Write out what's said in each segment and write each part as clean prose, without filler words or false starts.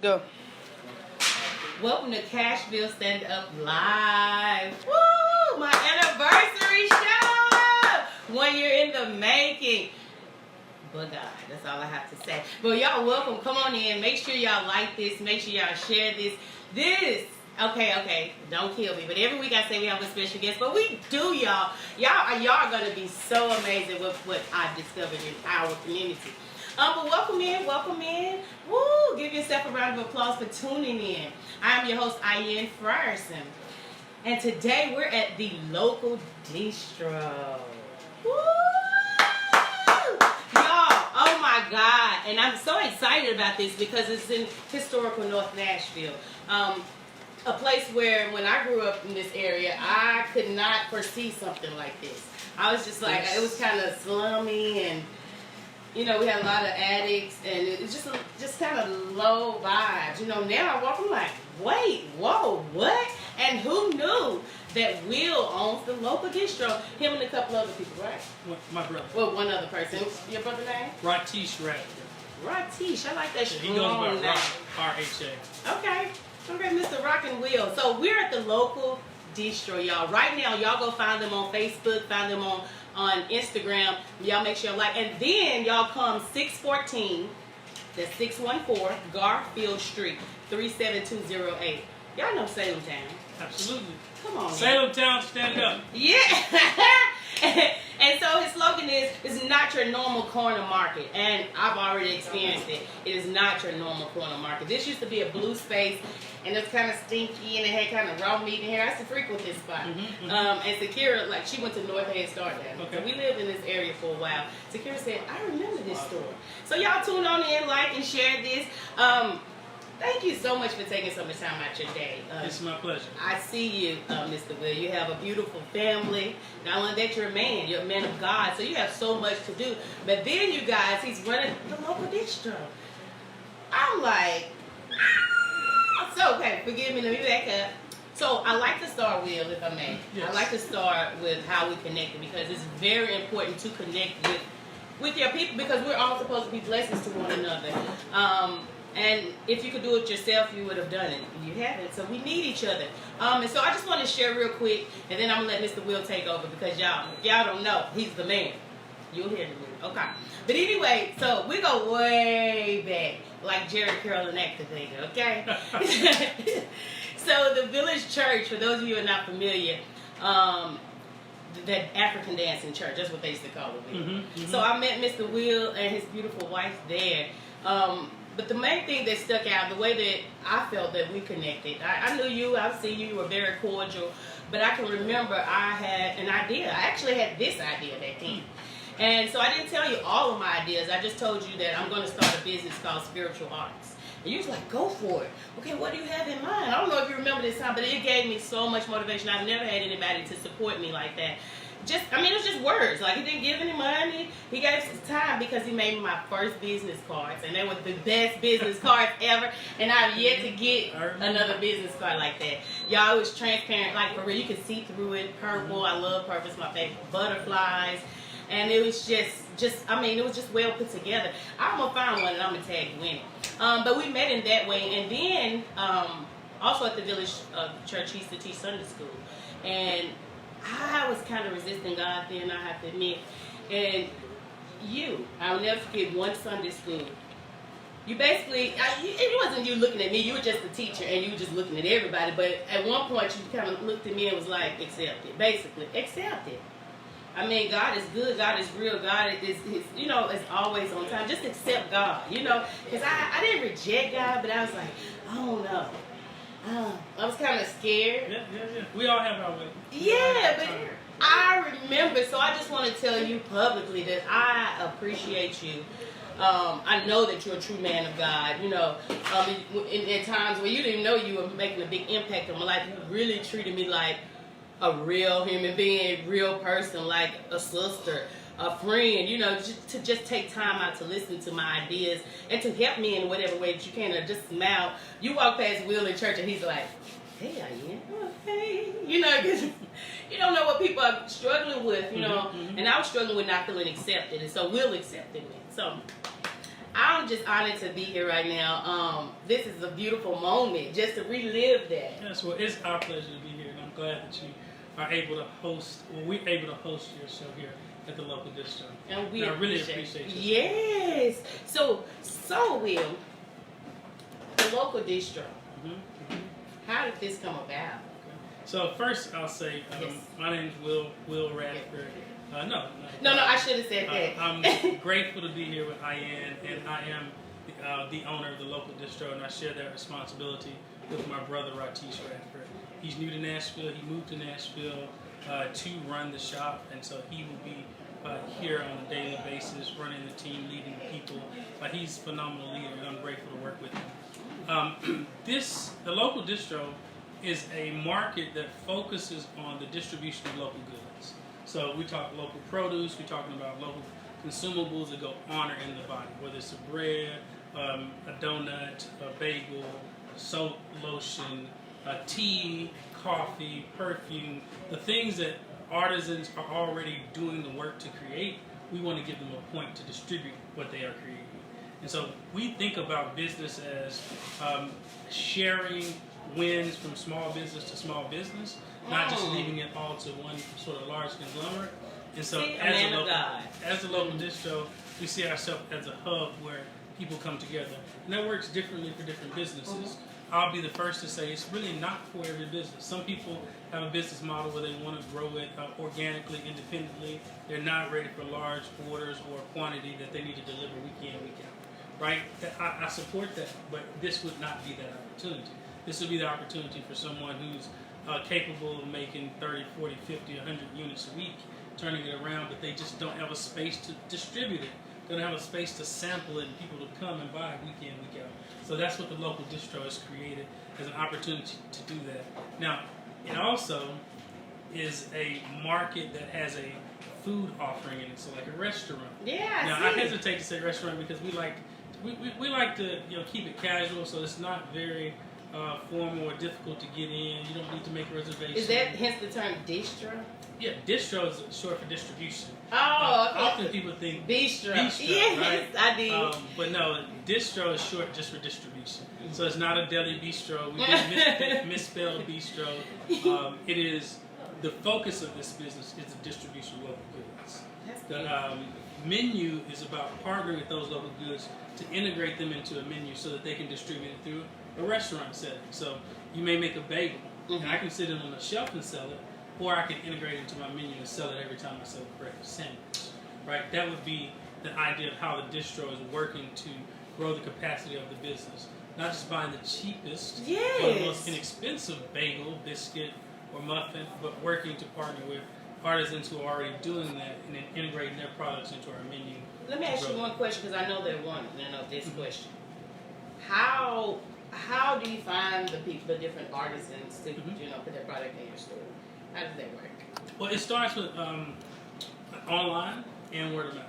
go. Welcome to Cashville Stand Up Live. Woo! My anniversary show! 1 year in the making. But God, that's all I have to say. But y'all welcome. Come on in. Make sure y'all like this. Make sure y'all share this. Okay. Don't kill me. But every week I say we have a special guest. But we do, y'all. Y'all are going to be so amazing with what I've discovered in our community. But welcome in. Woo! Give yourself a round of applause for tuning in. I'm your host, Ian Frierson. And today we're at the local distro. Woo! Y'all, oh my God. And I'm so excited about this because it's in historical North Nashville. A place where when I grew up in this area, I could not foresee something like this. I was just like, it was kind of slummy and you know, we had a lot of addicts, and it's just kind of low vibes. You know, now I walk, I'm like, wait, whoa, what? And who knew that Will owns the local distro? Him and a couple other people, right? My brother. Well, one other person. Your brother's name? Ratish Radler. Ratish, I like that strong He goes by name. Rock, R-H-A. Okay, Mr. Rock and Will. So we're at the local distro, y'all. Right now, y'all go find them on Facebook, find them on Instagram. Y'all make sure you like, and then y'all come 614, that's 614 Garfield Street, 37208. Y'all know Salem Town. Absolutely. Come on. Salem Town, stand up. Yeah. And so his slogan is, it's not your normal corner market. And I've already experienced it. It is not your normal corner market. This used to be a blue space, and it was kind of stinky, and it had kind of raw meat in here. I used to frequent this spot. And Sakira, like, she went to North Head Start now. Okay. So we lived in this area for a while. Sakira said, I remember this store. So y'all tune on in, like, and share this. Thank you so much for taking so much time out your day. It's my pleasure. I see you, Mr. Will. You have a beautiful family. Not only that, you're a man. You're a man of God. So you have so much to do. But then, you guys, he's running the local distro. I'm like, So, okay, forgive me. Let me back up. So I like to start, Will, if I may. Yes. I like to start with how we connected because it's very important to connect with your people because we're all supposed to be blessings to one another. And if you could do it yourself, you would have done it. You haven't, so we need each other. And so I just want to share real quick, and then I'm gonna let Mr. Will take over because y'all don't know he's the man. You'll hear in a minute. Okay. But anyway, so we go way back, like Jerry Curl and Activator. Okay. So the Village Church, for those of you who are not familiar, that African dancing church, that's what they used to call it. So I met Mr. Will and his beautiful wife there. But the main thing that stuck out, the way that I felt that we connected, I knew you, I've seen you, you were very cordial, but I can remember I had an idea. I actually had this idea back then. And so I didn't tell you all of my ideas. I just told you that I'm going to start a business called Spiritual Arts. And you was like, go for it. Okay, what do you have in mind? I don't know if you remember this time, but it gave me so much motivation. I've never had anybody to support me like that. It was just words. Like, he didn't give any money. He gave his time because he made me my first business cards. And they were the best business cards ever. And I've yet to get another business card like that. Y'all, it was transparent. Like, for real, you could see through it. Purple. I love purple. It's my favorite. Butterflies. And it was it was just well put together. I'm going to find one and I'm going to tag you in it. But we met in that way. And then, also at the Village Church, he used to teach Sunday school. And I was kind of resisting God then, I have to admit. And I'll never forget one Sunday school. You basically, it wasn't you looking at me, you were just a teacher and you were just looking at everybody. But at one point you kind of looked at me and was like, accept it. Basically, accept it. I mean, God is good, God is real, God is is always on time. Just accept God, because I didn't reject God, but I was like, I don't know. I was kind of scared. Yeah. We all have our way. Yeah, but I remember, so I just want to tell you publicly that I appreciate you. I know that you're a true man of God. In times where you didn't know you were making a big impact on my life, you really treated me like a real human being, real person, like a sister, a friend, to just take time out to listen to my ideas and to help me in whatever way that you can, or just smile. You walk past Will in church and he's like, hey, Ian, hey. Because you don't know what people are struggling with, and I was struggling with not feeling accepted, and so Will accepted me. So I'm just honored to be here right now. This is a beautiful moment just to relive that. Yes, well, it's our pleasure to be here, and I'm glad that you are able to host, we're able to host your show here at the local distro. And I really appreciate you. Yes. So Will, the local distro. How did this come about? So first, I'll say my name is Will Radford. No, I should have said that. I'm grateful to be here with Ian, and I am the owner of the local distro, and I share that responsibility with my brother Ratish Radford. He's new to Nashville. He moved to Nashville to run the shop, and so he will be here on a daily basis, running the team, leading people. He's a phenomenal leader, and I'm grateful to work with him. The local distro is a market that focuses on the distribution of local goods. So we talk local produce, we're talking about local consumables that go on or in the body, whether it's a bread, a donut, a bagel, soap, lotion, tea, coffee, perfume, the things that artisans are already doing the work to create, we want to give them a point to distribute what they are creating. And so we think about business as sharing wins from small business to small business, not just leaving it all to one sort of large conglomerate. And so as a local distro, we see ourselves as a hub where people come together. And that works differently for different businesses. I'll be the first to say it's really not for every business. Some people have a business model where they want to grow it organically, independently. They're not ready for large orders or quantity that they need to deliver week in, week out. Right? I support that, but this would not be that opportunity. This would be the opportunity for someone who's capable of making 30, 40, 50, 100 units a week, turning it around, but they just don't have a space to distribute it. They don't have a space to sample it and people to come and buy week in, week out. So that's what the local distro has created as an opportunity to do that. Now, it also is a market that has a food offering in it, so like a restaurant. Yeah. Now, I hesitate to say restaurant because we like to keep it casual, so it's not very formal or difficult to get in. You don't need to make reservations. Is that hence the term distro? Yeah, distro is short for distribution. Oh, okay. Often people think bistro. Yes, right? I did. But no, distro is short just for distribution. So it's not a deli bistro. We didn't misspell bistro. It is the focus of this business is the distribution of local goods. The menu is about partnering with those local goods to integrate them into a menu so that they can distribute it through a restaurant setting. So you may make a bagel, and I can sit it on the shelf and sell it, or I can integrate it into my menu and sell it every time I sell a breakfast sandwich. Right? That would be the idea of how the distro is working to grow the capacity of the business. Not just buying the cheapest or the most inexpensive bagel, biscuit, or muffin, but working to partner with artisans who are already doing that and then integrating their products into our menu. Let me ask you one question because I know they're wanting to know this question. How do you find the different artisans to put their product in your store? How does that work? Well, it starts with online and word of mouth.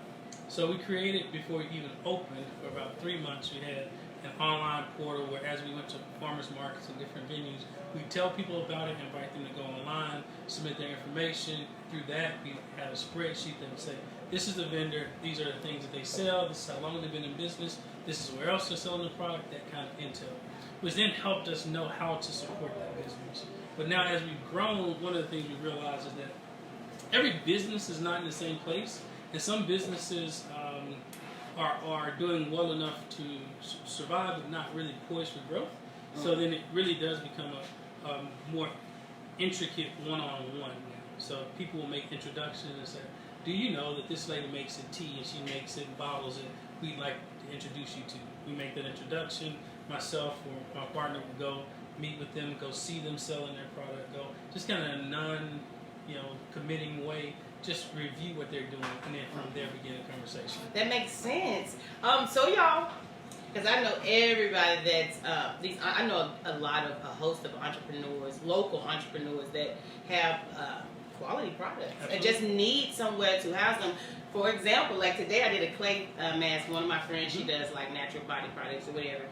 So we created, before we even opened, for about 3 months, we had an online portal where as we went to farmers markets and different venues, we tell people about it, invite them to go online, submit their information. Through that, we had a spreadsheet that would say, this is the vendor, these are the things that they sell, this is how long they've been in business, this is where else they're selling the product, that kind of intel, which then helped us know how to support that business. But now as we've grown, one of the things we realized is that every business is not in the same place, and some businesses are doing well enough to survive but not really poised for growth. So then it really does become a more intricate one-on-one now. So people will make introductions and say, do you know that this lady makes a tea and she makes it and bottles it? We'd like to introduce you to. We make that introduction. Myself or my partner will go meet with them, go see them selling their product, go just kind of committing way, just review what they're doing, and then from there begin a conversation. That makes sense. So y'all, because I know everybody that's I know a host of entrepreneurs, local entrepreneurs that have quality products and just need somewhere to house them. For example, like today I did a clay mask. One of my friends, she does like natural body products or whatever.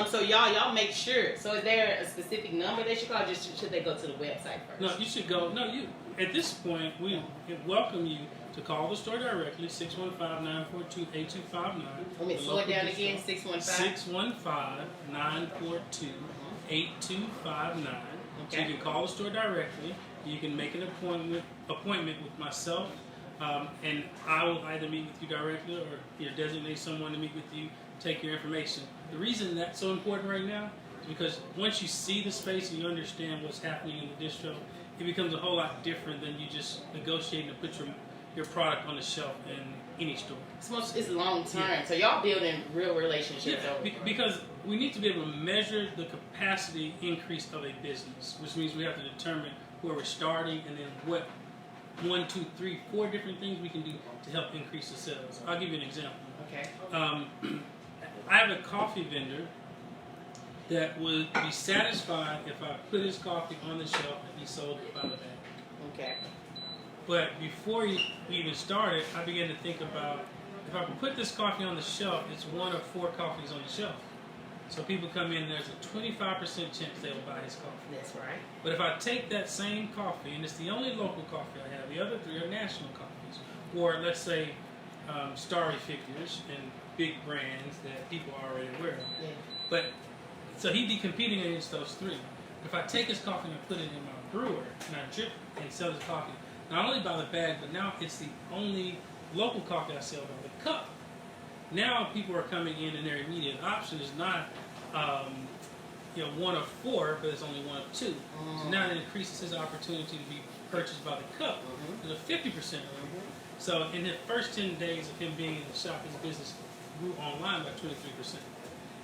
So y'all make sure. So is there a specific number they should call? Just should they go to the website first? No, you should go. No, you. At this point, we welcome you to call the store directly, 615-942-8259. Let me slow it down again, 615. 615-942-8259. So Okay. you can call the store directly. You can make an appointment with myself, and I will either meet with you directly or designate someone to meet with you, take your information. The reason that's so important right now is because once you see the space and you understand what's happening in the distro, it becomes a whole lot different than you just negotiating to put your product on the shelf in any store. It's long term, so y'all building real relationships. Yeah, because we need to be able to measure the capacity increase of a business, which means we have to determine where we're starting and then what 1, 2, 3, 4 different things we can do to help increase the sales. I'll give you an example. Okay. I have a coffee vendor that would be satisfied if I put his coffee on the shelf and he sold it by the bag. Okay. But before we even started, I began to think about if I could put this coffee on the shelf, it's 1 of 4 coffees on the shelf. So people come in, there's a 25% chance they will buy his coffee. That's right. But if I take that same coffee, and it's the only local coffee I have, the other 3 are national coffees, or let's say starry figures and big brands that people are already aware of. Yeah. But so he'd be competing against those 3. If I take his coffee and put it in my brewer and I drip and sell his coffee, not only by the bag, but now it's the only local coffee I sell by the cup. Now people are coming in and their immediate option is not 1 of 4, but it's only 1 of 2. So now it increases his opportunity to be purchased by the cup to 50%. So in the first 10 days of him being in the shop, his business grew online by 23%.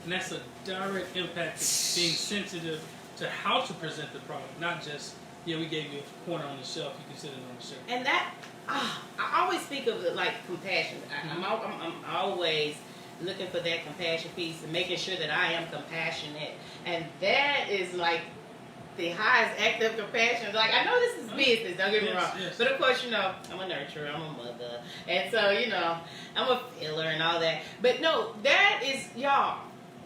And that's a direct impact of being sensitive to how to present the product, not just, we gave you a corner on the shelf, you can sit it on the shelf. And that, I always speak of it like compassion. I'm always looking for that compassion piece and making sure that I am compassionate. And that is like the highest act of compassion. Like, I know this is business, don't get me wrong. Yes. But of course, I'm a nurturer, I'm a mother. And so, I'm a filler and all that. But no, that is, y'all,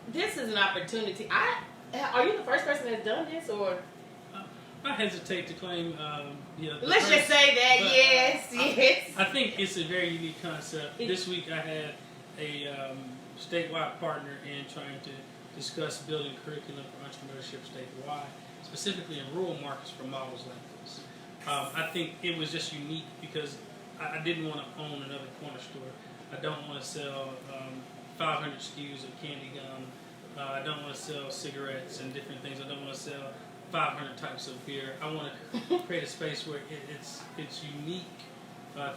this is an opportunity. Are you the first person that's done this, or? I hesitate to claim, Let's just say that, yes. I think it's a very unique concept. This week I had a statewide partner in trying to discuss building curriculum for entrepreneurship statewide, specifically in rural markets for models like this. I think it was just unique because I didn't want to own another corner store. I don't want to sell 500 SKUs of candy gum. I don't want to sell cigarettes and different things. I don't want to sell 500 types of beer. I want to create a space where it's unique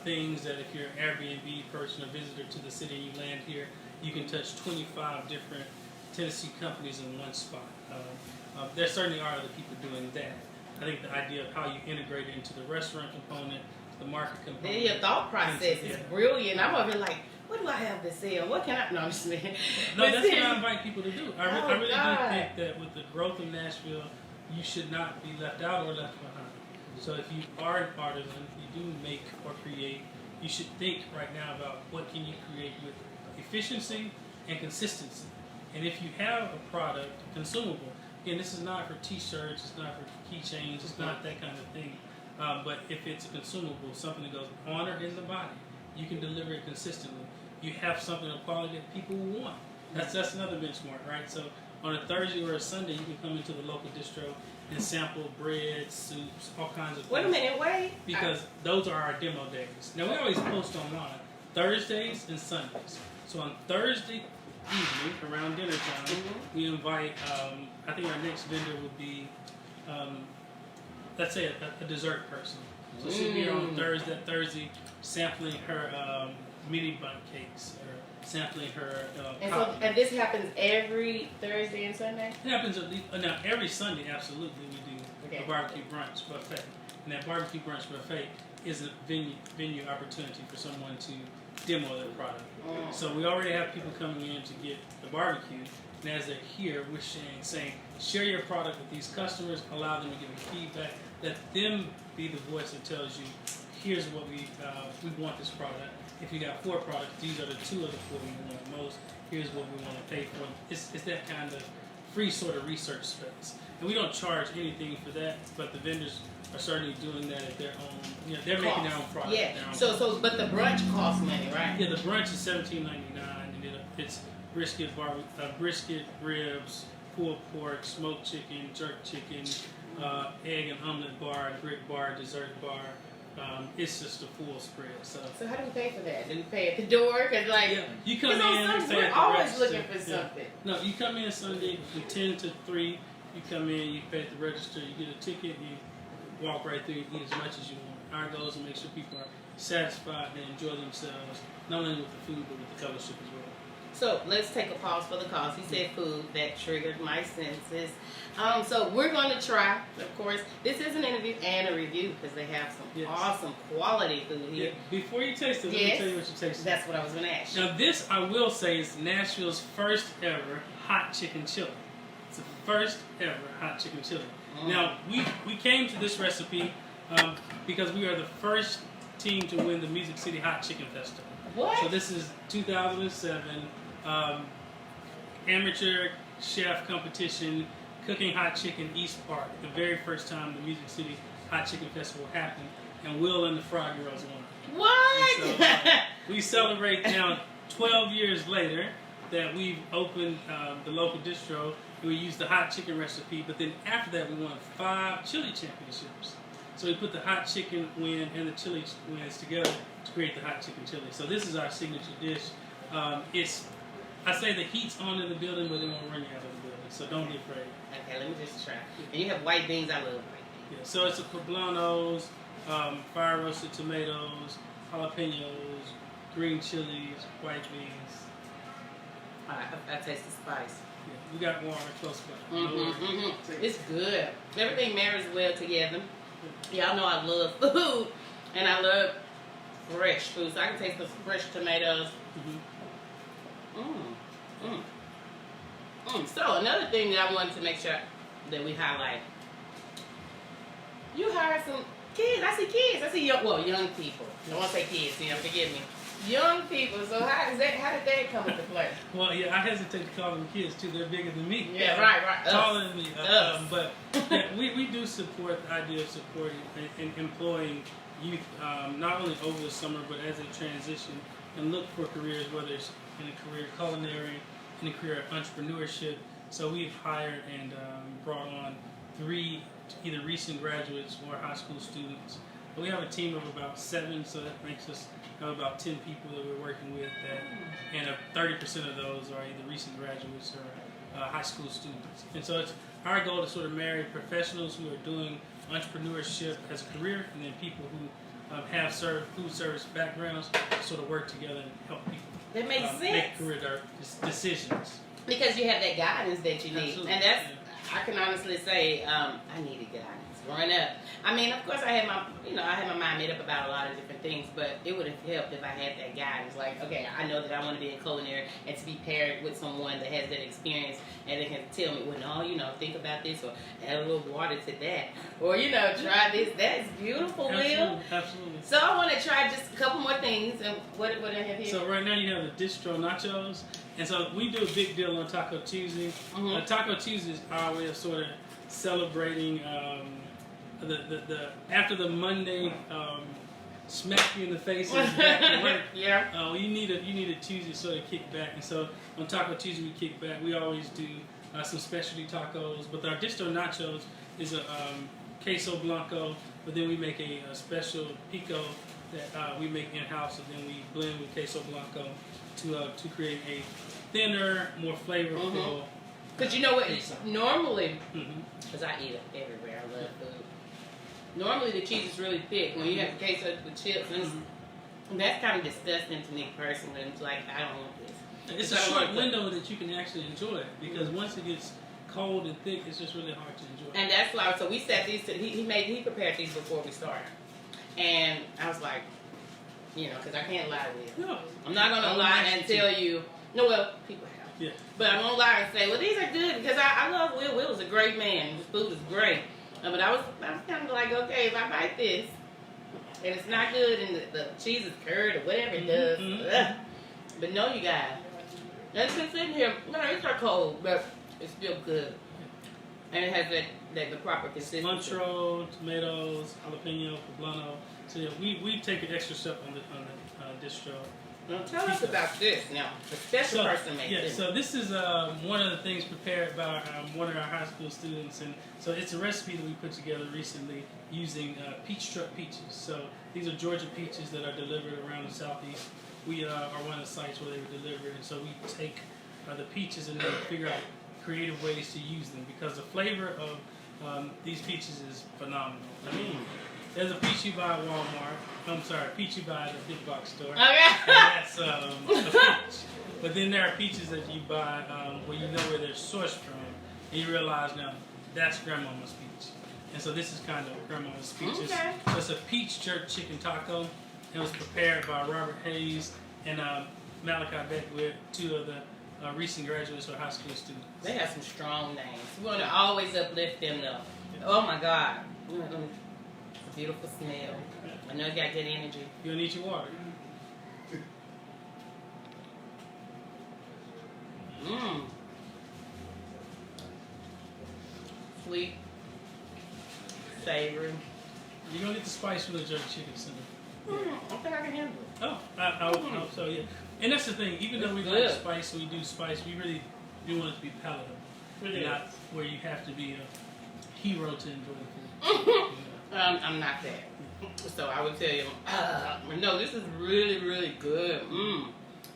things that if you're an Airbnb person or visitor to the city and you land here, you can touch 25 different Tennessee companies in one spot. There certainly are other people doing that. I think the idea of how you integrate it into the restaurant component, the market component. Then your thought process is brilliant. I'm over here like, what do I have to sell? What can I? No, I'm just saying. No, that's what I invite people to do. I really do think that with the growth of Nashville, you should not be left out or left behind. So if you are an artisan, you do make or create, you should think right now about what can you create with efficiency and consistency. And if you have a product, a consumable, again, this is not for t-shirts, it's not for keychains, it's not that kind of thing. But if it's a consumable, something that goes on or in the body, you can deliver it consistently. You have something of quality that people will want. That's another benchmark, right? So on a Thursday or a Sunday, you can come into the local distro and sample bread, soups, all kinds of things. Wait a minute, wait. Because those are our demo days. Now, we always post online Thursdays and Sundays. So on Thursday evening, around dinner time, we invite, I think our next vendor would be, let's say a dessert person. So she'll be here on Thursday, sampling her mini bundt cakes, or sampling her and this happens every Thursday and Sunday? It happens at least, now every Sunday, absolutely, we do a barbecue brunch buffet. And that barbecue brunch buffet is a venue opportunity for someone to demo their product. So we already have people coming in to get the barbecue, and as they're here, we're saying, share your product with these customers, allow them to give you feedback, let them be the voice that tells you, here's what we want this product. If you got 4 products, these are the 2 of the 4 we want most. Here's what we want to pay for. It's that kind of free sort of research space. And we don't charge anything for that, but the vendors are certainly doing that at their own. You know, they're making their own product. Yeah. Their own But the brunch costs money, right? Yeah, the brunch is $17.99, and it's brisket, ribs, pulled pork, smoked chicken, jerk chicken, egg and omelet bar, brick bar, dessert bar. It's just a full spread. So how do we pay for that? Do we pay at the door? Cause you come in. We're always looking for something. No, you come in Sunday from 10 to 3. You come in, you pay at the register, you get a ticket, you walk right through, you eat as much as you want. Our goal is to make sure people are satisfied and enjoy themselves, not only with the food but with the fellowship as well. So let's take a pause for the cause. He said food, that triggered my senses. So we're going to try, of course. This is an interview and a review because they have some awesome quality food here. Yeah. Before you taste it, let me tell you what you taste. That's what I was going to ask you. Now this, I will say, is Nashville's first ever hot chicken chili. It's the first ever hot chicken chili. Now, we came to this recipe because we are the first team to win the Music City Hot Chicken Festival. What? So this is 2007 amateur chef competition, cooking hot chicken East Park. The very first time the Music City Hot Chicken Festival happened, and Will and the Frog Girls won. What? So, we celebrate now 12 years later that we've opened the local distro. We used the hot chicken recipe, but then after that we won 5 chili championships. So we put the hot chicken win and the chili wins together to create the hot chicken chili. So this is our signature dish. I say the heat's on in the building, but it won't run you out of the building. So don't be afraid. Okay, let me just try. And you have white beans. I love white beans. Yeah, so it's a poblanos, fire roasted tomatoes, jalapenos, green chilies, white beans. I taste the spice. Yeah, we got water close by. It's good. Everything marries well together. Y'all know I love food, and I love fresh food. So I can taste the fresh tomatoes. So another thing that I wanted to make sure that we highlight. You hired some kids. I see kids. I see young people. I don't want to say kids. Forgive me. Young people. So how did that come into play? Well, yeah, I hesitate to call them kids too. They're bigger than me. Yeah, right. Taller than me. But yeah, we do support the idea of supporting and employing youth, not only over the summer, but as they transition and look for careers, whether it's in a career culinary, in a career entrepreneurship. So we've hired and brought on 3 either recent graduates or high school students. But we have a team of about 7, so that makes us have about 10 people that we're working with, and 30% of those are either recent graduates or high school students. And so it's our goal to sort of marry professionals who are doing entrepreneurship as a career, and then people who have food service backgrounds to sort of work together and help people. That makes sense. Make career decisions. Because you have that guidance that you need. Absolutely. And that's, I can honestly say, I needed guidance growing up. I mean, of course, I had my mind made up about a lot of different things, but it would have helped if I had that guidance. Like, okay, I know that I want to be in culinary, and to be paired with someone that has that experience, and they can tell me, well, no, think about this, or add a little water to that, or, try this. That's beautiful, Will. Absolutely. So I want to try just a couple more things. And what do I have here? So right now you have the distro nachos, and so we do a big deal on Taco Tuesday. Taco Tuesday is our way of sort of celebrating the after the Monday smack you in the face and back to work. Yeah. You need a Tuesday to sort of kick back, and so on Taco Tuesday we kick back. We always do some specialty tacos, but our distro nachos is a queso blanco, but then we make a special pico that we make in-house, and then we blend with queso blanco to create a thinner, more flavorful. Because you know what? Normally, because I eat it everywhere, I love food. Normally the cheese is really thick. When you have queso with chips, and that's kind of disgusting to me personally. It's like, I don't want this. It's a short window that you can actually enjoy it, because once it gets cold and thick, it's just really hard to enjoy. And that's why. So we set these. He prepared these before we started, and I was like, because I can't lie with you. No, I'm not gonna lie and tell you. No, well, people have. Yeah. But I won't lie and say, well, these are good, because I love Will. Will is a great man. His food is great. But I was kind of like, okay, if I bite this and it's not good and the cheese is curd or whatever it does. But no, you guys, it's been sitting here. No, it's not cold, but It's still good. And it has the proper consistency. Cilantro, tomatoes, jalapeno, poblano. So yeah, we take an extra step on the distro. Now tell us about this now. The special person made this. So this is one of the things prepared by one of our high school students, and so it's a recipe that we put together recently using peach truck peaches. So these are Georgia peaches that are delivered around the southeast. We are one of the sites where they were delivered, and so we take the peaches and then figure out creative ways to use them because the flavor of these peaches is phenomenal. I mean, there's a peach you buy at Walmart. I'm sorry, a peach you buy at a big box store. Okay. And that's a peach. But then there are peaches that you buy where you know where they're sourced from, and you realize now that's grandmama's peach. And so this is kind of grandmama's peaches. Okay. So it's a peach jerk chicken taco. It was prepared by Robert Hayes and Malachi Beck with two of the recent graduates or high school students. They have some strong names. We want to always uplift them though. Oh my God. It's a beautiful smell. I know you got good energy. You don't need your water. Mmm. Sweet. Savory. You don't need the spice from the jerk chicken center. I think I can handle it. Oh, I hope so, yeah. And that's the thing, even though we like spice, we do spice, we really do want it to be palatable. Really? Not where you have to be a hero to enjoy the food. I'm not that. So I would tell you, no, this is really, really good.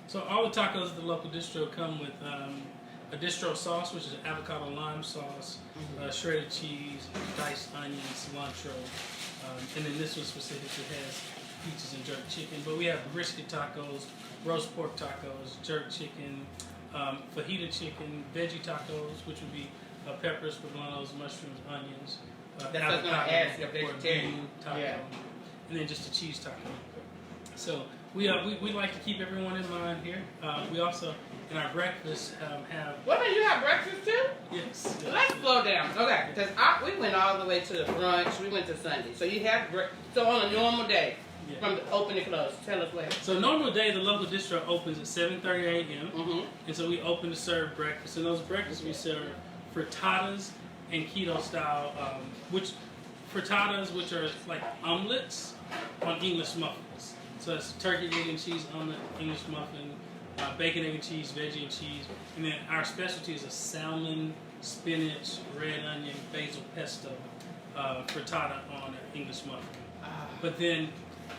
So all the tacos at the local distro come with a distro sauce, which is an avocado lime sauce, shredded cheese, diced onions, cilantro, and then this one specifically has peaches and jerk chicken. But we have brisket tacos, roast pork tacos, jerk chicken, fajita chicken, veggie tacos, which would be peppers, poblanos, mushrooms, onions, That's what I was going to ask, a vegetarian taco, and then just a cheese taco. So we like to keep everyone in mind here. We also, in our breakfast, have... What, do you have breakfast too? Yes. Let's slow down. Okay, because we went all the way to the brunch. We went to Sunday. So you have so on a normal day, from the open to close, tell us what. So normal day, the local distro opens at 7:30 a.m. And so we open to serve breakfast. And those breakfasts we serve frittatas and keto style, which are like omelets on English muffins. So it's turkey, egg, and cheese omelet, English muffin, bacon, egg, and cheese, veggie, and cheese. And then our specialty is a salmon, spinach, red onion, basil pesto frittata on an English muffin. But then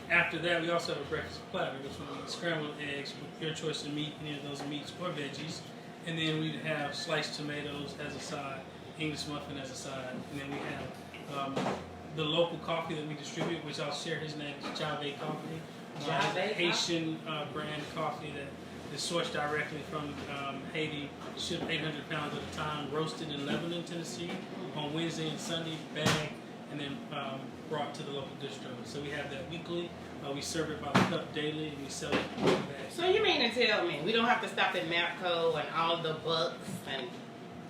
after that, we also have a breakfast platter, which would be scrambled eggs with your choice of meat, any of those meats or veggies. And then we'd have sliced tomatoes as a side, English muffin as a side. And then we have the local coffee that we distribute, which I'll share his name, is Jave Coffee. It's a Haitian brand coffee that is sourced directly from Haiti, shipped 800 pounds at a time, roasted in Lebanon, Tennessee, on Wednesday and Sunday, bagged, and then brought to the local distro. So we have that weekly. We serve it by the cup daily, and we sell it in bags. So you mean to tell me we don't have to stop at Mapco and all the Bucks and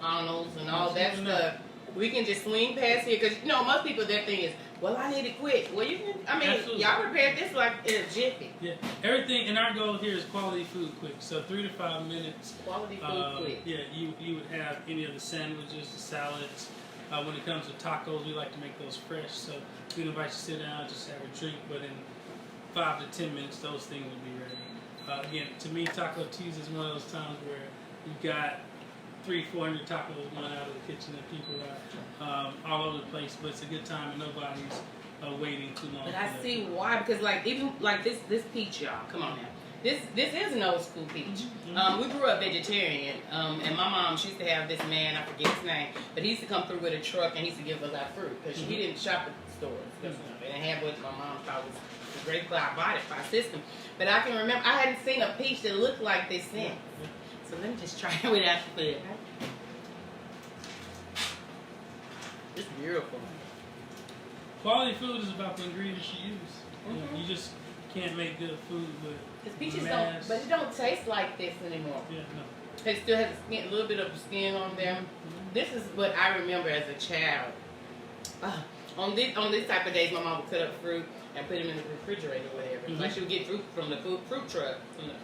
Arnold's and all that stuff? We can just swing past here because most people their thing is, well, I need it quick. Well, you can. I mean, Absolutely. Y'all prepared this like in a jiffy. Yeah, everything. And our goal here is quality food quick. So 3 to 5 minutes. Quality food quick. Yeah, you would have any of the sandwiches, the salads. When it comes to tacos, we like to make those fresh. So we invite you to sit down, just have a drink. But in 5 to 10 minutes, those things will be ready. Again, to me, Taco Tuesday is one of those times where you've got 300-400 tacos going out of the kitchen and people are all over the place. But it's a good time and nobody's waiting too long. But I see why, because even this peach, y'all, come on now. This is an old school peach. We grew up vegetarian, and my mom, she used to have this man, I forget his name, but he used to come through with a truck and he used to give us our fruit because we didn't shop at the stores. Because they didn't have what my mom thought was the great I bought it by system. But I can remember, I hadn't seen a peach that looked like this since. So let me just try it without the food. It's beautiful. Quality food is about the ingredients you use. You just can't make good food with Because peaches mass. but it don't taste like this anymore. Yeah, no. It still has a little bit of skin on them. This is what I remember as a child. On this type of days, my mom would cut up fruit and put them in the refrigerator or whatever. Like she would get fruit from the fruit truck.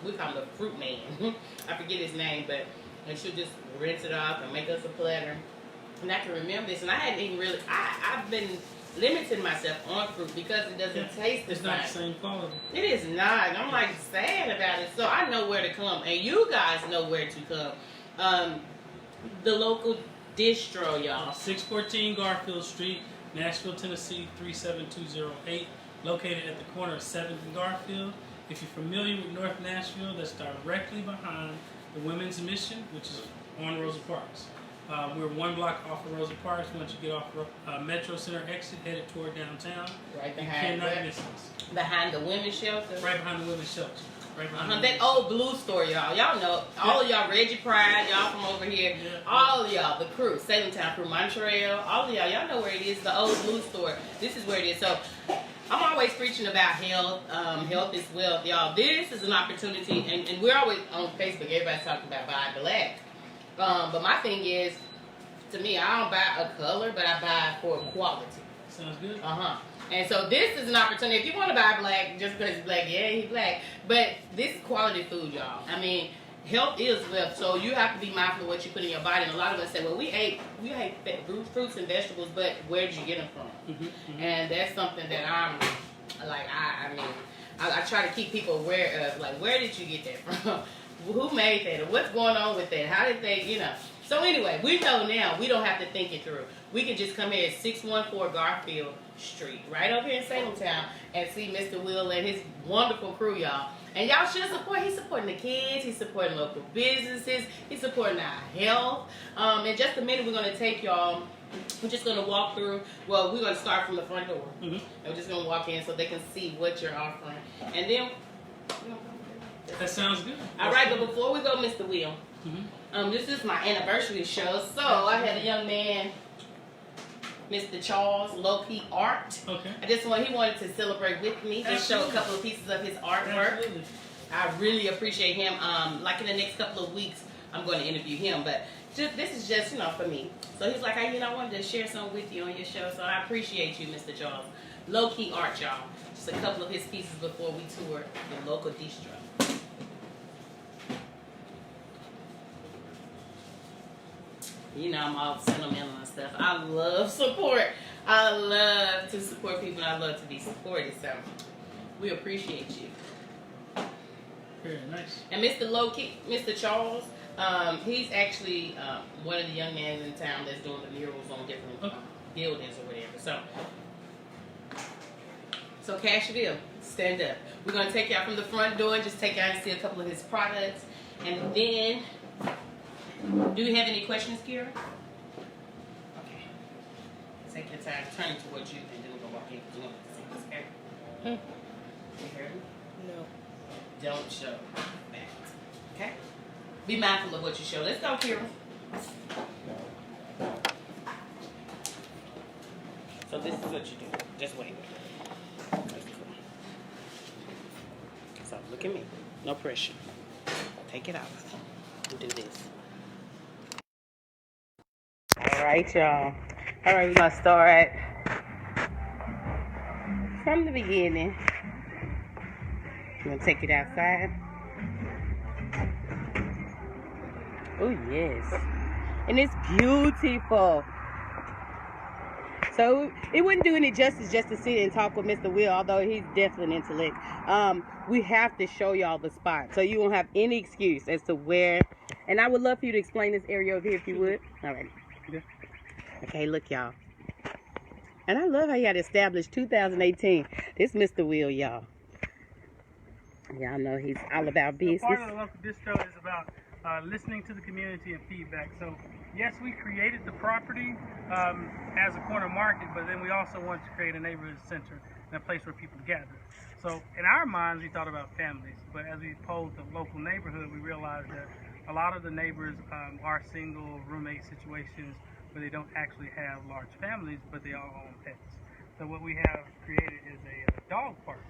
We call him the fruit man. I forget his name, but and she'll just rinse it off and make us a platter. And I can remember this, and I hadn't even really. I've been limiting myself on fruit because it doesn't taste the same. It's not the same quality. It is not. I'm like sad about it. So I know where to come, and you guys know where to come. The local distro, y'all. 614 Garfield Street, Nashville, Tennessee 37208. Located at the corner of 7th and Garfield. If you're familiar with North Nashville, that's directly behind the Women's Mission, which is on Rosa Parks. We're 1 block off of Rosa Parks. Once you get off Metro Center exit, headed toward downtown. Right behind. You cannot miss us. Behind the women's shelter. Right behind the women's shelter. Right behind that old blue store, y'all. Y'all know. All of y'all, Reggie Pride, y'all from over here. Yeah. All of y'all, the crew, Salem Town crew, Montreal. All of y'all know where it is. The old blue store. This is where it is. So I'm always preaching about health. Health is wealth, y'all. This is an opportunity, and we're always on Facebook. Everybody's talking about buy black. But my thing is, to me, I don't buy a color, but I buy for quality. Sounds good. And so this is an opportunity. If you want to buy black, just because he's black, yeah, he's black. But this is quality food, y'all. I mean, health is wealth, so you have to be mindful of what you put in your body. And a lot of us say, well, we ate fruits and vegetables, but where did you get them from? And that's something that I'm like, I try to keep people aware of, like, where did you get that from? Who made that? Or what's going on with that? How did they, you know? So anyway, we know now. We don't have to think it through. We can just come here at 614 Garfield Street, right over here in Salem Town, and see Mr. Will and his wonderful crew, y'all. And y'all should support. He's supporting the kids. He's supporting local businesses. He's supporting our health. In just a minute, we're going to take y'all. We're just going to walk through. Well, we're going to start from the front door. And we're just going to walk in so they can see what you're offering. And then... That sounds good. All right, but before we go, Mr. Will, this is my anniversary show. So I had a young man, Mr. Charles, low-key art. He wanted to celebrate with me, just show a couple of pieces of his artwork. Absolutely. I really appreciate him. Like in the next couple of weeks, I'm going to interview him, but this is just, you know, for me. So he's like, hey, I wanted to share something with you on your show, so I appreciate you, Mr. Charles. Low-key art, y'all. Just a couple of his pieces before we tour the local distro. You know, I'm all sentimental and stuff. I love support. I love to support people, and I love to be supported. So we appreciate you. Very nice. And Mr. Charles, he's actually one of the young men in town that's doing the murals on different buildings or whatever. So Cashville, stand up. We're going to take y'all from the front door and just take y'all and see a couple of his products. And then... Do you have any questions, Kira? Okay. Take your time, turn towards you, and then we're going to walk in. You want to see this hair? You heard me? No. Don't show back. Okay? Be mindful of what you show. Let's go, Kira. So this is what you do. Just wait. So look at me. No pressure. Take it out. And do this. All right, y'all. All right, we're going to start from the beginning. I'm going to take it outside. Oh, yes. And it's beautiful. So it wouldn't do any justice just to sit and talk with Mr. Will, although he's definitely an intellect. We have to show y'all the spot, so you won't have any excuse as to where. And I would love for you to explain this area over here if you would. All right. Okay, look, y'all. And I love how you had established 2018. This Mr. Will, y'all. Y'all know he's all about business. Part of the local distro is about listening to the community and feedback. So, yes, we created the property as a corner market, but then we also wanted to create a neighborhood center and a place where people gather. So, in our minds, we thought about families, but as we polled the local neighborhood, we realized that a lot of the neighbors are single roommate situations where they don't actually have large families, but they all own pets. So what we have created is a dog park,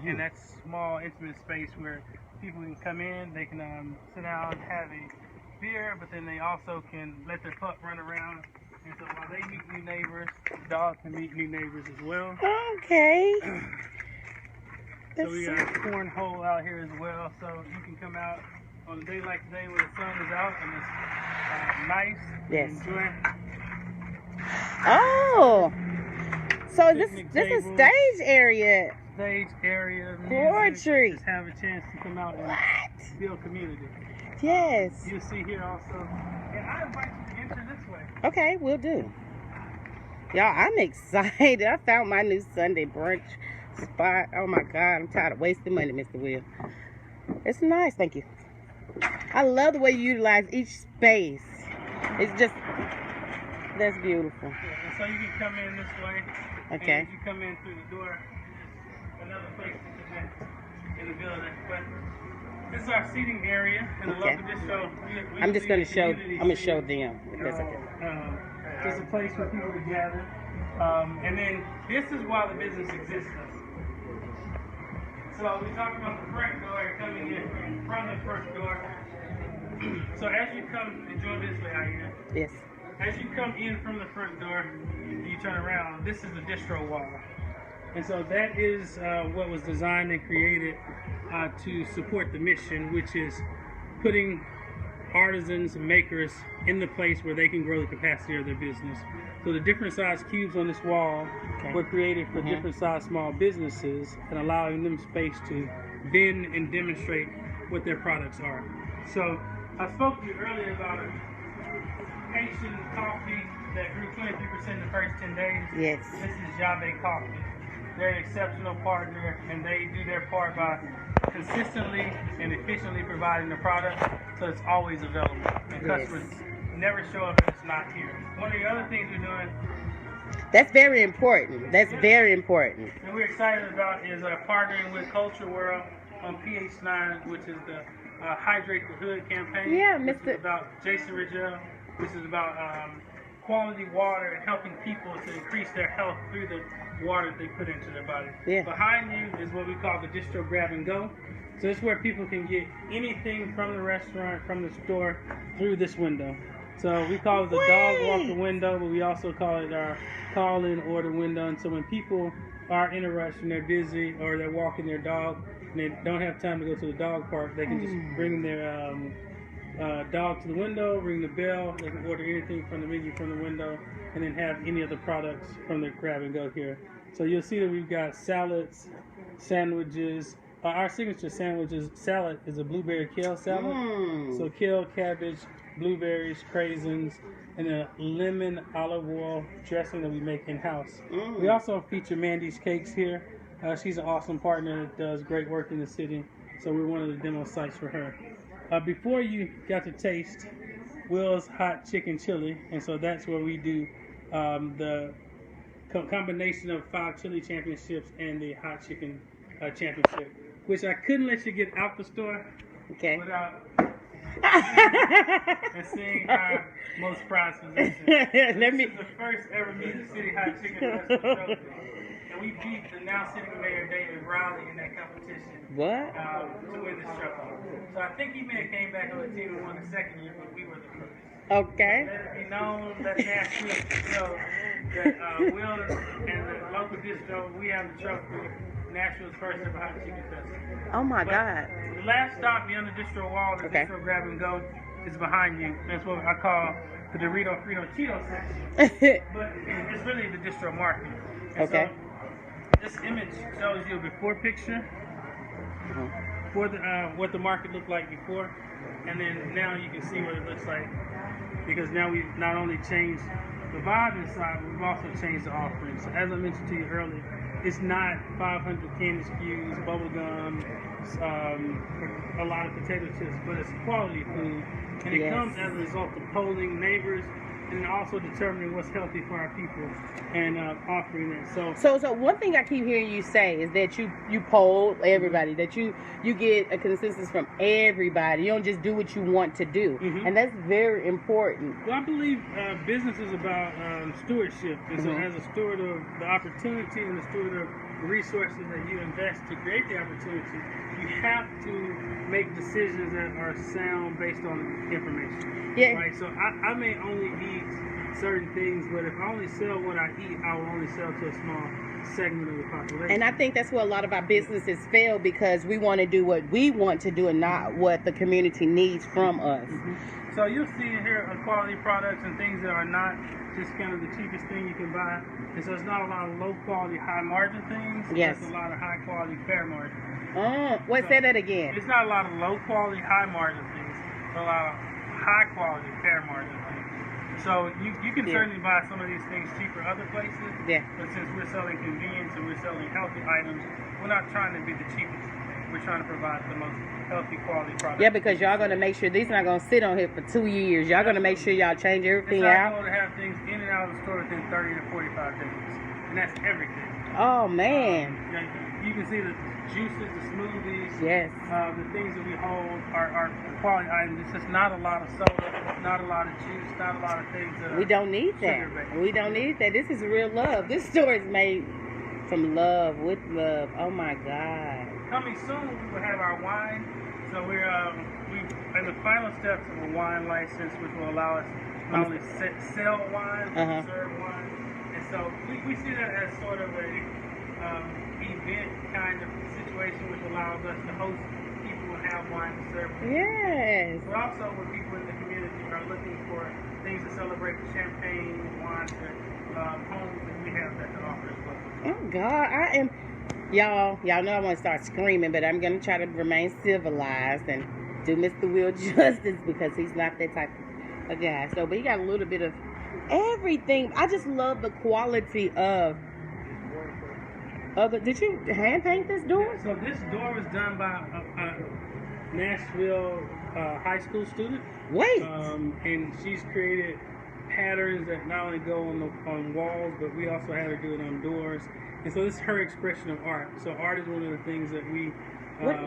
and that's small, intimate space where people can come in, they can sit down, have a beer, but then they also can let their pup run around. And so while they meet new neighbors, the dog can meet new neighbors as well. Okay. So we got a cornhole out here as well, so you can come out on a day like today where the sun is out and it's nice. Yes. Enjoy. Oh, so this Picnic is table. stage area. Stage area, music, Poetry. just have a chance to come out and What? build community. Yes. You'll see here also, and I invite you to enter this way. Okay, we'll do. Y'all, I'm excited. I found my new Sunday brunch spot. Oh my God, I'm tired of wasting money, Mr. Will. It's nice, thank you. I love the way you utilize each space. It's just, that's beautiful. Yeah, and so you can come in this way. Okay. And as you come in through the door, another place to connect in the building. But this is our seating area in the Okay. local distro. I'm just gonna show. I'm gonna show them. If that's okay. It's a place for people to gather. And then this is why the business exists. So we talked about the front door coming in from the front door. So as you come, enjoy this way out here. Yes. As you come in from the front door, you turn around. This is the distro wall. And so that is what was designed and created to support the mission, which is putting artisans and makers in the place where they can grow the capacity of their business. So the different size cubes on this wall were created for different size small businesses and allowing them space to vend and demonstrate what their products are. So I spoke to you earlier about a Haitian coffee that grew 23% in the first 10 days. Yes. This is Jabe Coffee. They're an exceptional partner, and they do their part by consistently and efficiently providing the product, so it's always available. And customers never show up if it's not here. One of the other things we're doing, That's very important. That's very important. and we're excited about, is partnering with Culture World on PH9, which is the Hydrate the Hood campaign. Yeah, which Mr. is about Jason Rigel, which is about quality water and helping people to increase their health through the water they put into their body. Yeah. Behind you is what we call the distro grab and go. So it's where people can get anything from the restaurant, from the store, through this window. So we call it the dog walker window, but we also call it our call-in order window. And so when people are in a rush and they're busy or they're walking their dog and they don't have time to go to the dog park, they can just bring their dog to the window, ring the bell, they can order anything from the menu from the window, and then have any of the products from their grab and go here. So you'll see that we've got salads, sandwiches. Our signature salad is a blueberry kale salad. So kale, cabbage, blueberries, craisins, and a lemon olive oil dressing that we make in-house. We also feature Mandy's Cakes here. She's an awesome partner that does great work in the city. So we're one of the demo sites for her. Before you got to taste Will's Hot Chicken Chili, and so that's where we do the combination of 5 chili championships and the hot chicken championship, which I couldn't let you get out the store without and seeing our most prized possession. This is the first ever Music City Hot Chicken Festival trophy. And we beat the now sitting mayor David Riley in that competition. What? To win this trophy. So I think he may have came back on the team and won the second year, but we were the first. Okay. Let it be known that Nashville show that Will and the local distro, we have the trophy. Nashville's first ever hot chicken festival. Oh my God. The last stop beyond the distro wall, the distro grab and go, is behind you. That's what I call the Dorito Frito Cheeto section. But it's really the distro market. And so this image shows you a before picture for the what the market looked like before, and then now you can see what it looks like, because now we've not only changed the vibe inside, but we've also changed the offering. So as I mentioned to you earlier, it's not 500 candy SKUs, bubble gum, a lot of potato chips, but it's quality food, and it comes as a result of polling neighbors and also determining what's healthy for our people and offering it. So one thing I keep hearing you say is that you poll everybody, that you get a consensus from everybody. You don't just do what you want to do, and that's very important. Well, I believe business is about stewardship, and so as a steward of the opportunity and a steward of the resources that you invest to create the opportunity, you have to make decisions that are sound based on information. Yeah. Right. So I may only eat certain things, but if I only sell what I eat, I will only sell to a small segment of the population. And I think that's where a lot of our businesses fail, because we want to do what we want to do and not what the community needs from us. So you'll see here quality products and things that are not just kind of the cheapest thing you can buy. And so it's not a lot of low quality, high margin things. Yes. It's a lot of high quality, fair margin things. Say that again. It's not a lot of low quality, high margin things, but a lot of high quality, fair margin things. So you can certainly buy some of these things cheaper other places. Yeah. But since we're selling convenience and we're selling healthy items, we're not trying to be the cheapest. We're trying to provide the most healthy quality product. Yeah, because y'all gonna make sure these not gonna sit on here for 2 years. Y'all gonna make sure y'all change everything out. It's our goal to have things in and out of the store within 30 to 45 days, and that's everything. Oh man. You can see the juices, the smoothies. Yes. The things that we hold are quality items. It's just not a lot of soda, not a lot of juice, not a lot of things that We don't need that. We don't need that. This is real love. This store is made from love, with love. Oh my God. Coming soon, we will have our wine. So we're in the final steps of a wine license, which will allow us not only sell wine, but serve wine. And so we see that as sort of a event kind of situation, which allows us to host people and have wine to serve. Yes. But also, when people in the community are looking for things to celebrate, champagne, wine, homes, and we have that to offer as well. Oh God, I am. Y'all know I want to start screaming, but I'm gonna try to remain civilized and do Mr. Will justice, because he's not that type of guy. So, but he got a little bit of everything. I just love the quality of. Did you hand paint this door? So this door was done by a Nashville high school student. Wait. And she's created patterns that not only go on walls, but we also had her do it on doors. And so this is her expression of art. So art is one of the things that we...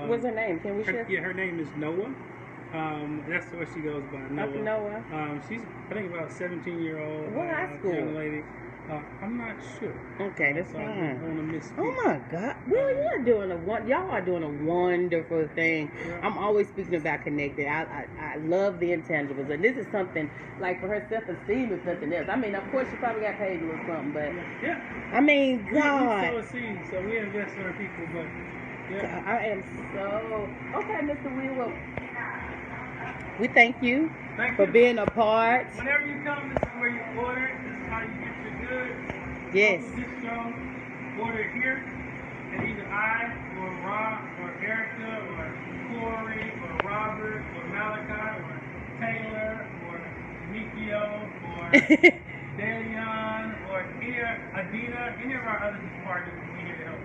What's her name? Can we share? Yeah, her name is Noah. That's what she goes by, Noah. Noah. She's, I think, about a 17-year-old What high school? young lady. I'm not sure. Okay, that's so I fine. don't want to misspeak. Oh my God, Will, y'all are doing a wonderful thing. Yeah. I'm always speaking about connected. I love the intangibles, and this is something like for her self-esteem is nothing else. I mean, of course she probably got paid a little something, but yeah. I mean, God. We sow a seed, so we invest in our people, but yeah. I am so okay, Mr. Will. Well, we thank you for being a part. Whenever you come, this is where you order. This is how you get your goods. Yes. Distro, order here, and either I or Rob or Erica or Corey or Robert or Malachi or Taylor or Nikio or Darion or Adina, any of our other partners will be here to help.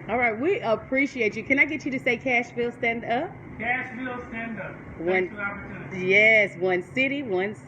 All right, we appreciate you. Can I get you to say Cashville stand up? Cashville stand up. Thanks for the opportunity. Yes, one city, one sign.